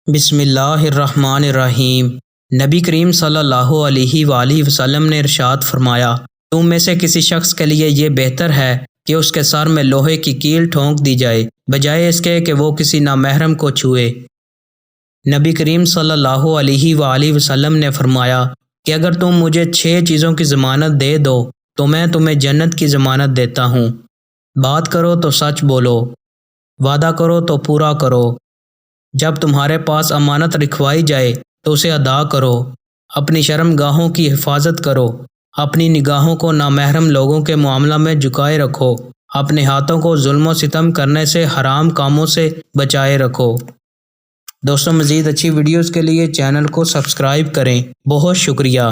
بسم اللہ الرحمن الرحیم۔ نبی کریم صلی اللہ علیہ وآلہ وسلم نے ارشاد فرمایا، تم میں سے کسی شخص کے لیے یہ بہتر ہے کہ اس کے سر میں لوہے کی کیل ٹھونک دی جائے بجائے اس کے کہ وہ کسی نامحرم کو چھوئے۔ نبی کریم صلی اللہ علیہ وآلہ وسلم نے فرمایا کہ اگر تم مجھے 6 چیزوں کی ضمانت دے دو تو میں تمہیں جنت کی ضمانت دیتا ہوں۔ بات کرو تو سچ بولو، وعدہ کرو تو پورا کرو، جب تمہارے پاس امانت رکھوائی جائے تو اسے ادا کرو، اپنی شرم گاہوں کی حفاظت کرو، اپنی نگاہوں کو نامحرم لوگوں کے معاملہ میں جھکائے رکھو، اپنے ہاتھوں کو ظلم و ستم کرنے سے حرام کاموں سے بچائے رکھو۔ دوستوں، مزید اچھی ویڈیوز کے لیے چینل کو سبسکرائب کریں۔ بہت شکریہ۔